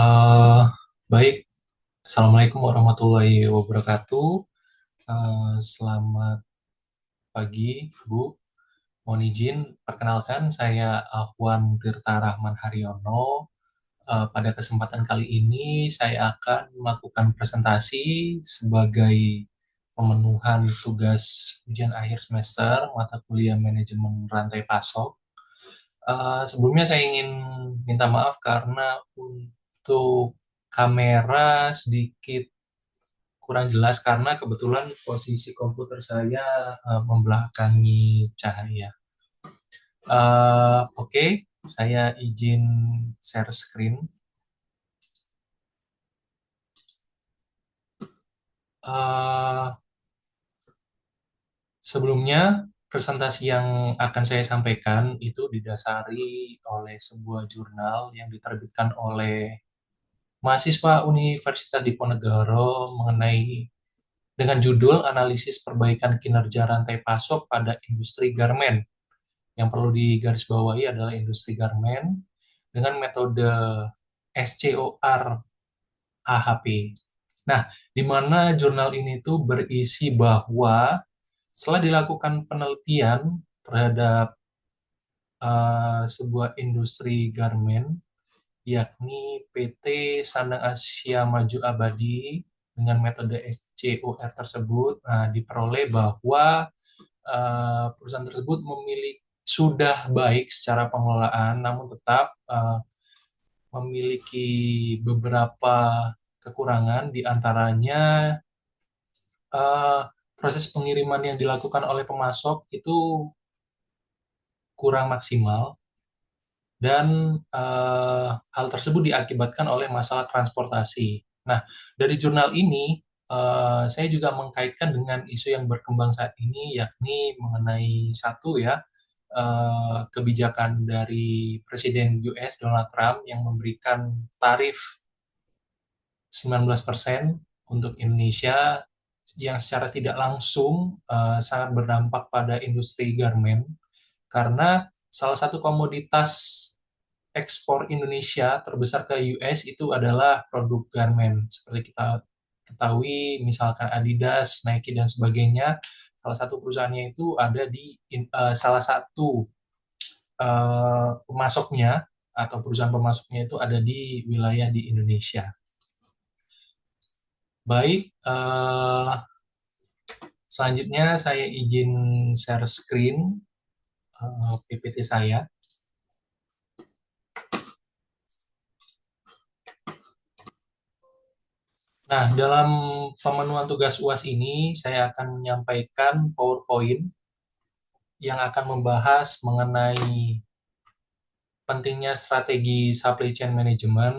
Eh, Baik, Assalamualaikum warahmatullahi wabarakatuh. Selamat pagi, Bu. Mohon izin, perkenalkan saya Ahwan Tirta Rahman Haryono. Pada kesempatan kali ini, saya akan melakukan presentasi sebagai pemenuhan tugas ujian akhir semester mata kuliah manajemen rantai pasok. Sebelumnya saya ingin minta maaf karena untuk kamera sedikit kurang jelas karena kebetulan posisi komputer saya membelakangi cahaya. Oke, saya izin share screen. Uh, Sebelumnya, presentasi yang akan saya sampaikan itu didasari oleh sebuah jurnal yang diterbitkan oleh mahasiswa Universitas Diponegoro mengenai dengan judul Analisis Perbaikan Kinerja Rantai Pasok pada Industri Garmen. Yang perlu digarisbawahi adalah industri garmen dengan metode SCOR AHP. Nah, di mana jurnal ini tuh berisi bahwa setelah dilakukan penelitian terhadap sebuah industri garmen, yakni PT Sandang Asia Maju Abadi dengan metode SCOR tersebut, diperoleh bahwa perusahaan tersebut memiliki sudah baik secara pengelolaan, namun tetap memiliki beberapa kekurangan, di antaranya uh, proses pengiriman yang dilakukan oleh pemasok itu kurang maksimal, dan hal tersebut diakibatkan oleh masalah transportasi. Nah, dari jurnal ini, saya juga mengkaitkan dengan isu yang berkembang saat ini, yakni mengenai satu ya, kebijakan dari Presiden US Donald Trump yang memberikan tarif 19% untuk Indonesia yang secara tidak langsung sangat berdampak pada industri garmen karena salah satu komoditas ekspor Indonesia terbesar ke US itu adalah produk garmen. Seperti kita ketahui, misalkan Adidas, Nike, dan sebagainya, salah satu perusahaannya itu ada di salah satu pemasoknya atau perusahaan pemasoknya itu ada di wilayah di Indonesia. Baik, selanjutnya saya izin share screen PPT saya. Nah, dalam pemenuhan tugas UAS ini, saya akan menyampaikan PowerPoint yang akan membahas mengenai pentingnya strategi supply chain management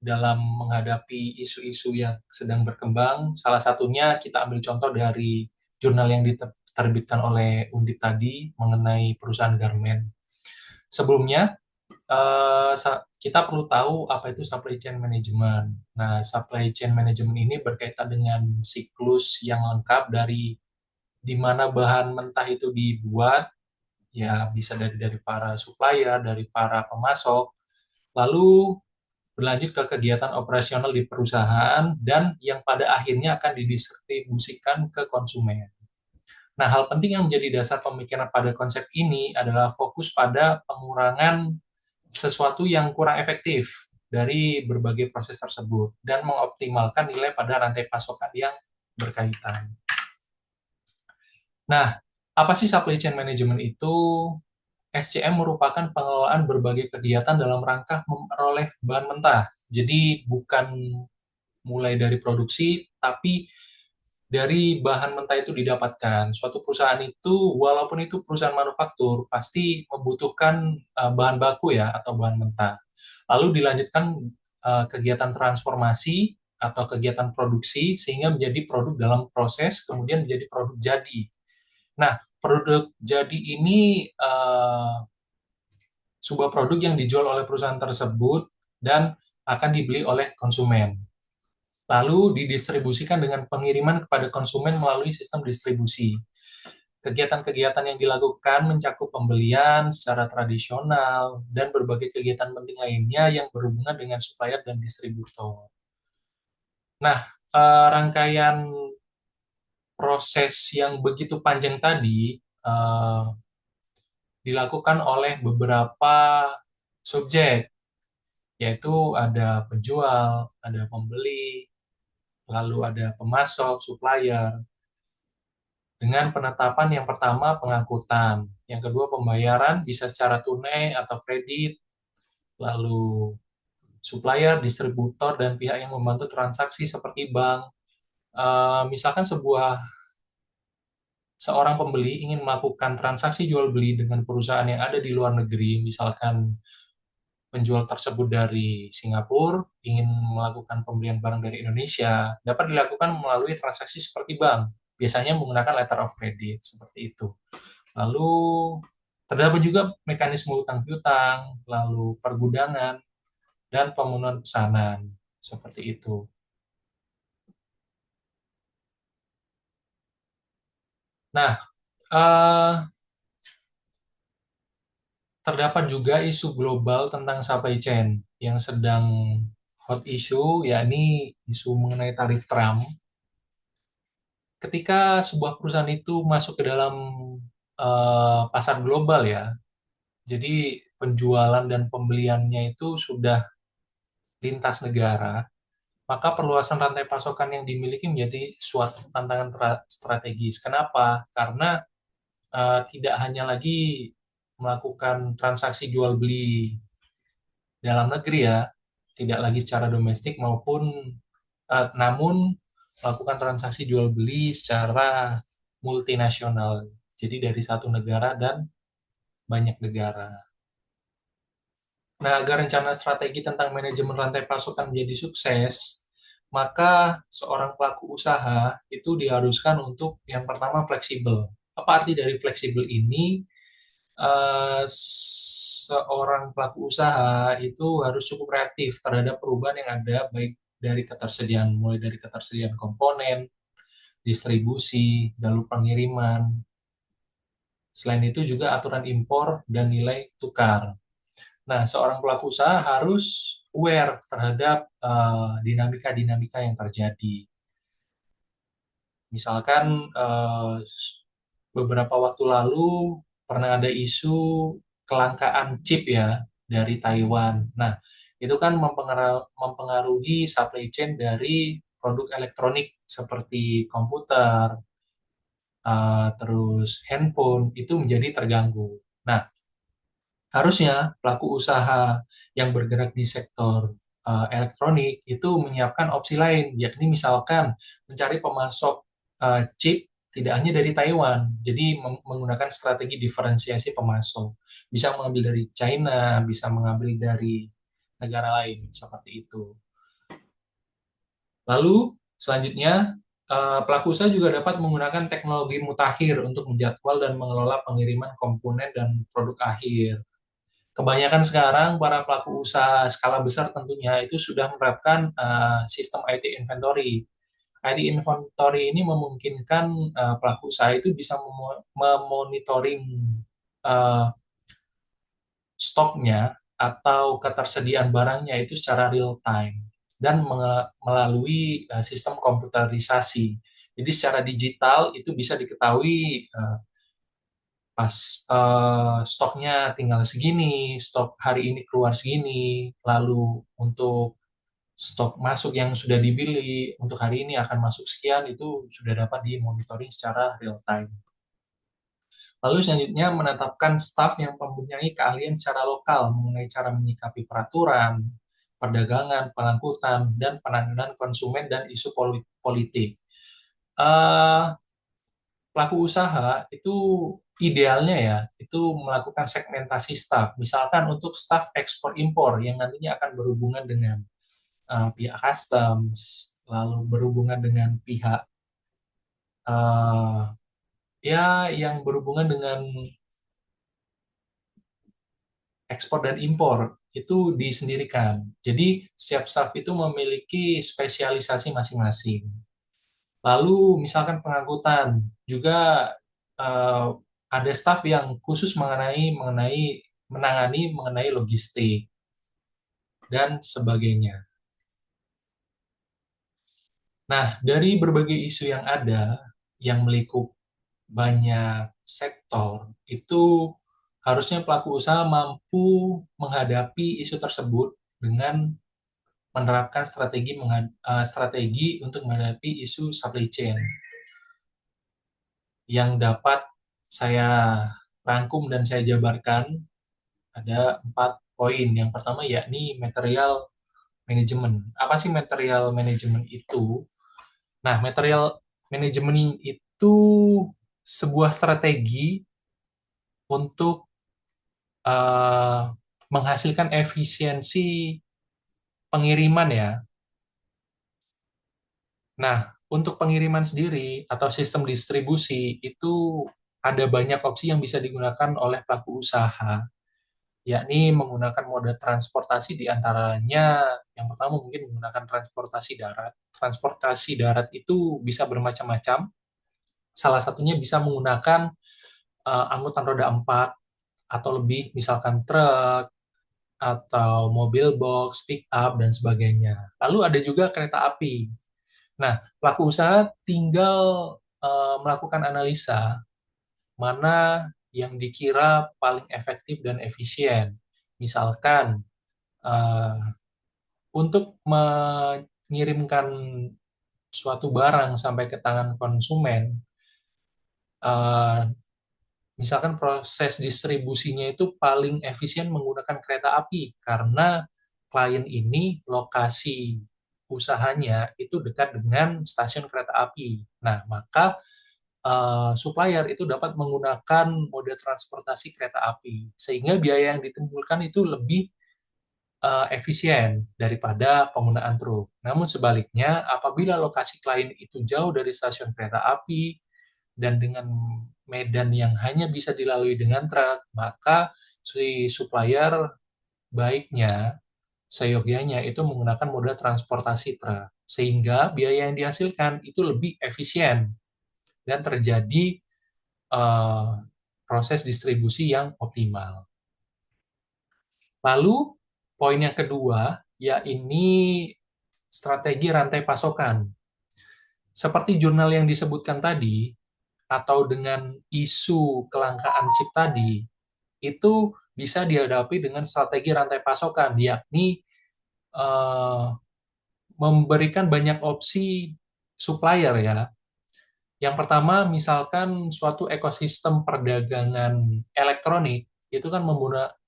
dalam menghadapi isu-isu yang sedang berkembang. Salah satunya kita ambil contoh dari jurnal yang diterbitkan oleh Undip tadi mengenai perusahaan garmen. Sebelumnya, kita perlu tahu apa itu supply chain management. Nah, supply chain management ini berkaitan dengan siklus yang lengkap dari di mana bahan mentah itu dibuat, ya bisa dari para supplier, dari para pemasok, lalu berlanjut ke kegiatan operasional di perusahaan, dan yang pada akhirnya akan didistribusikan ke konsumen. Nah, hal penting yang menjadi dasar pemikiran pada konsep ini adalah fokus pada pengurangan sesuatu yang kurang efektif dari berbagai proses tersebut dan mengoptimalkan nilai pada rantai pasokan yang berkaitan. Nah, apa sih supply chain management itu? SCM merupakan pengelolaan berbagai kegiatan dalam rangka memperoleh bahan mentah. Jadi bukan mulai dari produksi, tapi dari bahan mentah itu didapatkan. Suatu perusahaan itu, walaupun itu perusahaan manufaktur, pasti membutuhkan bahan baku ya, atau bahan mentah. Lalu dilanjutkan kegiatan transformasi atau kegiatan produksi, sehingga menjadi produk dalam proses, kemudian menjadi produk jadi. Nah, produk jadi ini sebuah produk yang dijual oleh perusahaan tersebut dan akan dibeli oleh konsumen. Lalu didistribusikan dengan pengiriman kepada konsumen melalui sistem distribusi. Kegiatan-kegiatan yang dilakukan mencakup pembelian secara tradisional dan berbagai kegiatan penting lainnya yang berhubungan dengan supplier dan distributor. Nah, rangkaian proses yang begitu panjang tadi dilakukan oleh beberapa subjek, yaitu ada penjual, ada pembeli, lalu ada pemasok, supplier, dengan penetapan yang pertama pengangkutan, yang kedua pembayaran bisa secara tunai atau kredit, lalu supplier, distributor, dan pihak yang membantu transaksi seperti bank. Misalkan seorang pembeli ingin melakukan transaksi jual beli dengan perusahaan yang ada di luar negeri, misalkan penjual tersebut dari Singapura ingin melakukan pembelian barang dari Indonesia, dapat dilakukan melalui transaksi seperti bank, biasanya menggunakan letter of credit, seperti itu. Lalu terdapat juga mekanisme utang piutang, lalu pergudangan, dan pemenuhan pesanan, seperti itu. Nah, eh, terdapat juga isu global tentang supply chain yang sedang hot issue, yakni isu mengenai tarif Trump. Ketika sebuah perusahaan itu masuk ke dalam pasar global ya, jadi penjualan dan pembeliannya itu sudah lintas negara, maka perluasan rantai pasokan yang dimiliki menjadi suatu tantangan strategis. Kenapa? Karena tidak hanya lagi melakukan transaksi jual beli dalam negeri ya, tidak lagi secara domestik namun melakukan transaksi jual beli secara multinasional. Jadi dari satu negara dan banyak negara. Nah, agar rencana strategi tentang manajemen rantai pasokan menjadi sukses, maka seorang pelaku usaha itu diharuskan untuk yang pertama fleksibel. Apa arti dari fleksibel ini? Seorang pelaku usaha itu harus cukup reaktif terhadap perubahan yang ada, baik dari mulai dari ketersediaan komponen, distribusi, lalu pengiriman. Selain itu juga aturan impor dan nilai tukar. Nah, seorang pelaku usaha harus aware terhadap dinamika-dinamika yang terjadi. Misalkan beberapa waktu lalu pernah ada isu kelangkaan chip ya dari Taiwan. Nah, itu kan mempengaruhi supply chain dari produk elektronik seperti komputer, terus handphone itu menjadi terganggu. Nah, harusnya pelaku usaha yang bergerak di sektor elektronik itu menyiapkan opsi lain, yakni misalkan mencari pemasok chip tidak hanya dari Taiwan, jadi menggunakan strategi diferensiasi pemasok. Bisa mengambil dari China, bisa mengambil dari negara lain, seperti itu. Lalu, selanjutnya, pelaku usaha juga dapat menggunakan teknologi mutakhir untuk menjadwal dan mengelola pengiriman komponen dan produk akhir. Kebanyakan sekarang para pelaku usaha skala besar tentunya itu sudah menerapkan sistem IT inventory. IT inventory ini memungkinkan pelaku usaha itu bisa memonitoring uh, stoknya atau ketersediaan barangnya itu secara real time dan melalui sistem komputerisasi. Jadi secara digital itu bisa diketahui pas stoknya tinggal segini, stok hari ini keluar segini, lalu untuk stok masuk yang sudah dibeli untuk hari ini akan masuk sekian, itu sudah dapat dimonitoring secara real time. Lalu selanjutnya menetapkan staf yang mempunyai keahlian secara lokal mengenai cara menyikapi peraturan, perdagangan, pengangkutan, dan penanganan konsumen dan isu politik. Uh, Pelaku usaha itu idealnya ya, itu melakukan segmentasi staf. Misalkan untuk staf ekspor impor yang nantinya akan berhubungan dengan pihak customs, lalu berhubungan dengan pihak uh, ya yang berhubungan dengan ekspor dan impor itu disendirikan. Jadi setiap staf itu memiliki spesialisasi masing-masing. Lalu misalkan pengangkutan juga eh, ada staff yang khusus menangani mengenai logistik dan sebagainya. Nah, dari berbagai isu yang ada, yang melingkup banyak sektor, itu harusnya pelaku usaha mampu menghadapi isu tersebut dengan menerapkan strategi untuk menghadapi isu supply chain yang dapat saya rangkum dan saya jabarkan ada 4 poin. Yang pertama yakni material management. Apa sih material management itu? Nah, material management itu sebuah strategi untuk uh, menghasilkan efisiensi pengiriman ya. Nah, untuk pengiriman sendiri atau sistem distribusi itu ada banyak opsi yang bisa digunakan oleh pelaku usaha, yakni menggunakan moda transportasi di antaranya yang pertama mungkin menggunakan transportasi darat. Transportasi darat itu bisa bermacam-macam. Salah satunya bisa menggunakan angkutan roda 4 atau lebih, misalkan truk atau mobil box, pick up, dan sebagainya. Lalu ada juga kereta api. Nah, pelaku usaha tinggal melakukan analisa mana yang dikira paling efektif dan efisien. Misalkan, uh, untuk mengirimkan suatu barang sampai ke tangan konsumen, uh, misalkan proses distribusinya itu paling efisien menggunakan kereta api karena klien ini lokasi usahanya itu dekat dengan stasiun kereta api. Nah, maka supplier itu dapat menggunakan moda transportasi kereta api sehingga biaya yang ditimbulkan itu lebih efisien daripada penggunaan truk. Namun sebaliknya, apabila lokasi klien itu jauh dari stasiun kereta api dan dengan medan yang hanya bisa dilalui dengan truk, maka si supplier baiknya seyogyanya itu menggunakan moda transportasi truk, sehingga biaya yang dihasilkan itu lebih efisien dan terjadi uh, proses distribusi yang optimal. Lalu, poin yang kedua, yaitu strategi rantai pasokan. Seperti jurnal yang disebutkan tadi, atau dengan isu kelangkaan chip tadi, itu bisa dihadapi dengan strategi rantai pasokan, yakni uh, memberikan banyak opsi supplier ya. Yang pertama, misalkan suatu ekosistem perdagangan elektronik, itu kan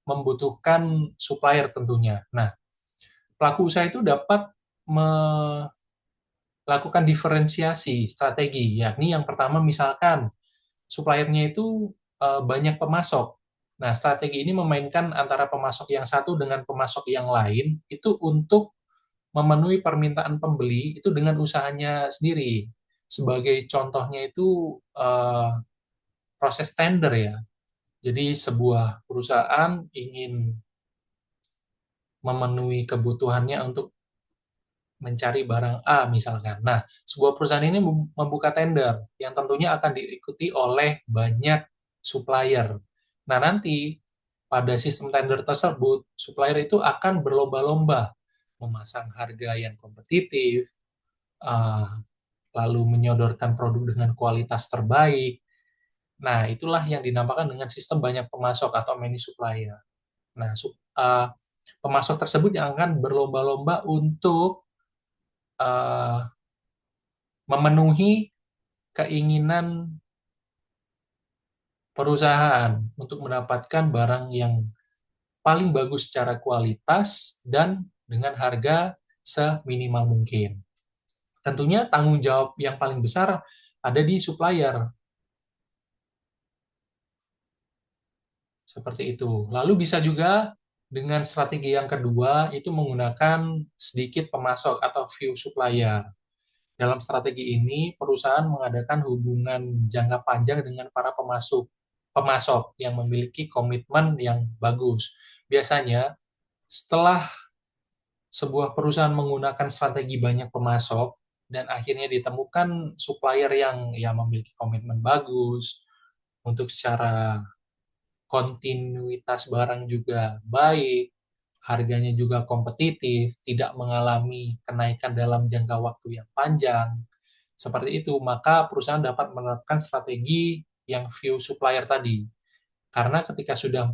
membutuhkan supplier tentunya. Nah, pelaku usaha itu dapat melakukan diferensiasi strategi, yakni yang pertama misalkan suppliernya itu banyak pemasok. Nah, strategi ini memainkan antara pemasok yang satu dengan pemasok yang lain itu untuk memenuhi permintaan pembeli itu dengan usahanya sendiri. Sebagai contohnya itu proses tender ya. Jadi sebuah perusahaan ingin memenuhi kebutuhannya untuk mencari barang A misalkan. Nah, sebuah perusahaan ini membuka tender yang tentunya akan diikuti oleh banyak supplier. Nah, nanti pada sistem tender tersebut, supplier itu akan berlomba-lomba memasang harga yang kompetitif, uh, lalu menyodorkan produk dengan kualitas terbaik. Nah, itulah yang dinamakan dengan sistem banyak pemasok atau many supplier. Nah, pemasok tersebut yang akan berlomba-lomba untuk uh, memenuhi keinginan perusahaan untuk mendapatkan barang yang paling bagus secara kualitas dan dengan harga seminimal mungkin. Tentunya tanggung jawab yang paling besar ada di supplier. Seperti itu. Lalu bisa juga dengan strategi yang kedua itu menggunakan sedikit pemasok atau few supplier. Dalam strategi ini, perusahaan mengadakan hubungan jangka panjang dengan para pemasok yang memiliki komitmen yang bagus. Biasanya, setelah sebuah perusahaan menggunakan strategi banyak pemasok dan akhirnya ditemukan supplier yang ya memiliki komitmen bagus, untuk secara kontinuitas barang juga baik, harganya juga kompetitif, tidak mengalami kenaikan dalam jangka waktu yang panjang, seperti itu, maka perusahaan dapat menerapkan strategi yang view supplier tadi. Karena ketika sudah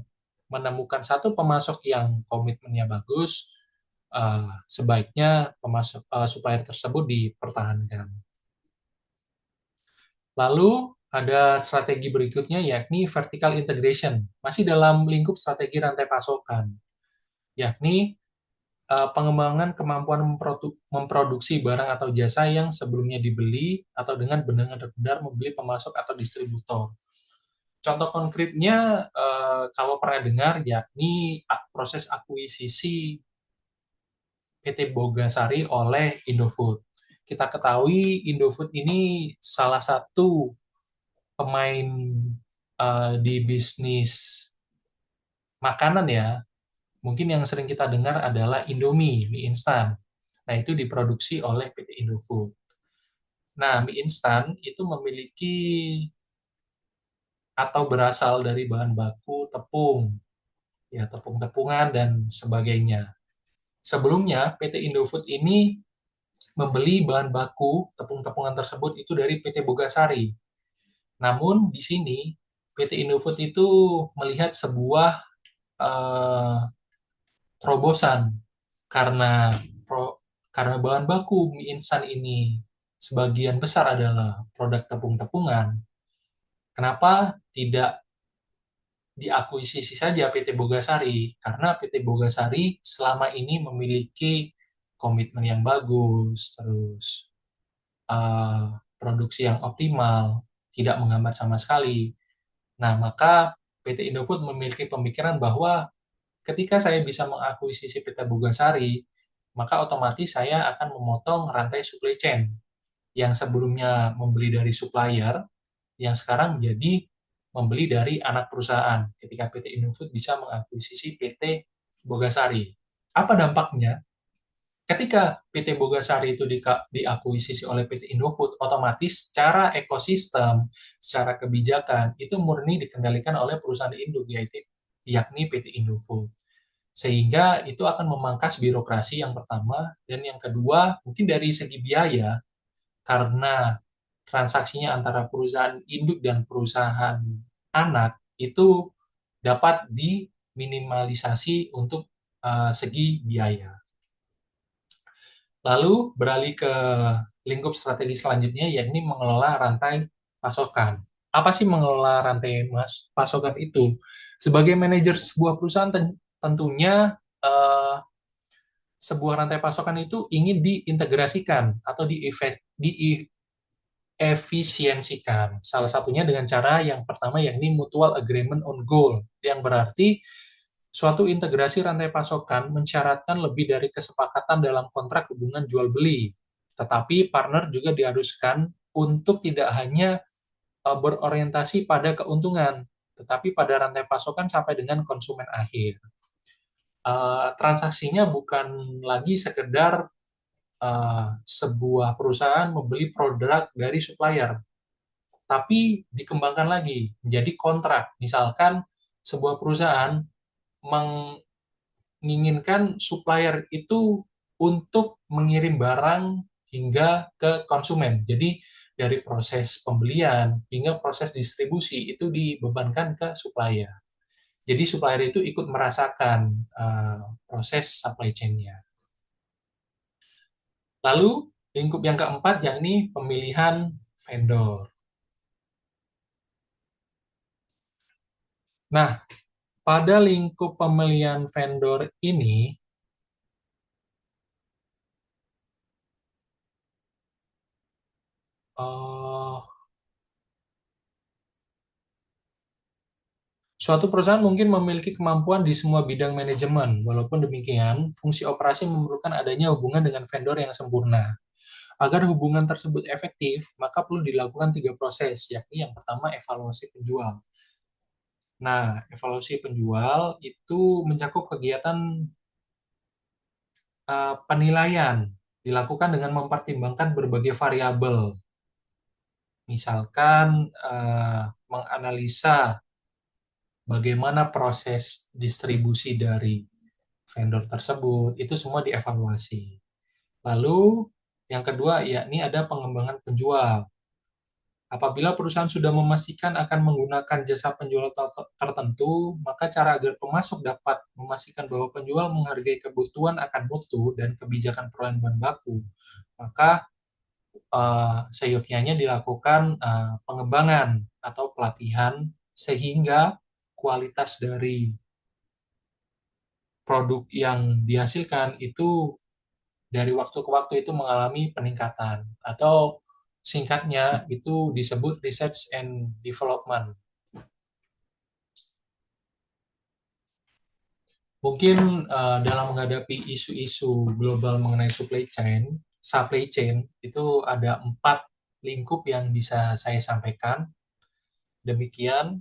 menemukan satu pemasok yang komitmennya bagus, sebaiknya pemasok supplier tersebut dipertahankan. Lalu ada strategi berikutnya yakni vertical integration, masih dalam lingkup strategi rantai pasokan, yakni pengembangan kemampuan memproduksi barang atau jasa yang sebelumnya dibeli atau dengan benar-benar membeli pemasok atau distributor. Contoh konkretnya, kalau pernah dengar, yakni proses akuisisi PT Bogasari oleh Indofood. Kita ketahui Indofood ini salah satu pemain di bisnis makanan ya. Mungkin yang sering kita dengar adalah Indomie, mie instan. Nah, itu diproduksi oleh PT Indofood. Nah, mie instan itu memiliki atau berasal dari bahan baku tepung, ya tepung-tepungan dan sebagainya. Sebelumnya, PT Indofood ini membeli bahan baku tepung-tepungan tersebut itu dari PT Bogasari. Namun di sini PT Indofood itu melihat sebuah terobosan karena karena bahan baku mie instan ini sebagian besar adalah produk tepung-tepungan. Kenapa tidak diakuisisi saja PT Bogasari? Karena PT Bogasari selama ini memiliki komitmen yang bagus, terus produksi yang optimal, tidak menghambat sama sekali. Nah, maka PT Indofood memiliki pemikiran bahwa ketika saya bisa mengakuisisi PT Bogasari, maka otomatis saya akan memotong rantai supply chain yang sebelumnya membeli dari supplier, yang sekarang menjadi membeli dari anak perusahaan ketika PT Indofood bisa mengakuisisi PT Bogasari. Apa dampaknya? Ketika PT Bogasari itu diakuisisi oleh PT Indofood, otomatis secara ekosistem, secara kebijakan, itu murni dikendalikan oleh perusahaan induk, yakni PT Indofood. Sehingga itu akan memangkas birokrasi yang pertama, dan yang kedua, mungkin dari segi biaya, karena transaksinya antara perusahaan induk dan perusahaan anak, itu dapat diminimalisasi untuk segi biaya. Lalu beralih ke lingkup strategi selanjutnya, yakni mengelola rantai pasokan. Apa sih mengelola rantai pasokan itu? Sebagai manajer sebuah perusahaan, tentunya sebuah rantai pasokan itu ingin diintegrasikan atau diefisiensikan. Salah satunya dengan cara yang pertama, yakni mutual agreement on goal, yang berarti suatu integrasi rantai pasokan mensyaratkan lebih dari kesepakatan dalam kontrak hubungan jual beli, tetapi partner juga diharuskan untuk tidak hanya berorientasi pada keuntungan, tetapi pada rantai pasokan sampai dengan konsumen akhir. Transaksinya bukan lagi sekedar sebuah perusahaan membeli produk dari supplier, tapi dikembangkan lagi menjadi kontrak. Misalkan sebuah perusahaan menginginkan supplier itu untuk mengirim barang hingga ke konsumen. Jadi dari proses pembelian hingga proses distribusi itu dibebankan ke supplier. Jadi supplier itu ikut merasakan proses supply chain-nya. Lalu lingkup yang keempat yakni pemilihan vendor. Nah, pada lingkup pemilihan vendor ini, suatu perusahaan mungkin memiliki kemampuan di semua bidang manajemen. Walaupun demikian, fungsi operasi memerlukan adanya hubungan dengan vendor yang sempurna. Agar hubungan tersebut efektif, maka perlu dilakukan 3 proses, yakni yang pertama evaluasi penjual. Nah, evaluasi penjual itu mencakup kegiatan penilaian, dilakukan dengan mempertimbangkan berbagai variabel. Misalkan menganalisa bagaimana proses distribusi dari vendor tersebut, itu semua dievaluasi. Lalu yang kedua yakni ada pengembangan penjual. Apabila perusahaan sudah memastikan akan menggunakan jasa penjual tertentu, maka cara agar pemasok dapat memastikan bahwa penjual menghargai kebutuhan akan mutu dan kebijakan perolehan bahan baku, maka seyogyanya dilakukan pengembangan atau pelatihan sehingga kualitas dari produk yang dihasilkan itu dari waktu ke waktu itu mengalami peningkatan, atau singkatnya itu disebut research and development. Mungkin dalam menghadapi isu-isu global mengenai supply chain itu ada 4 lingkup yang bisa saya sampaikan. Demikian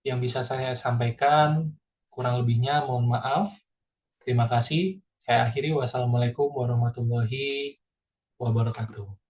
yang bisa saya sampaikan, kurang lebihnya mohon maaf. Terima kasih. Saya akhiri. Wassalamualaikum warahmatullahi wabarakatuh.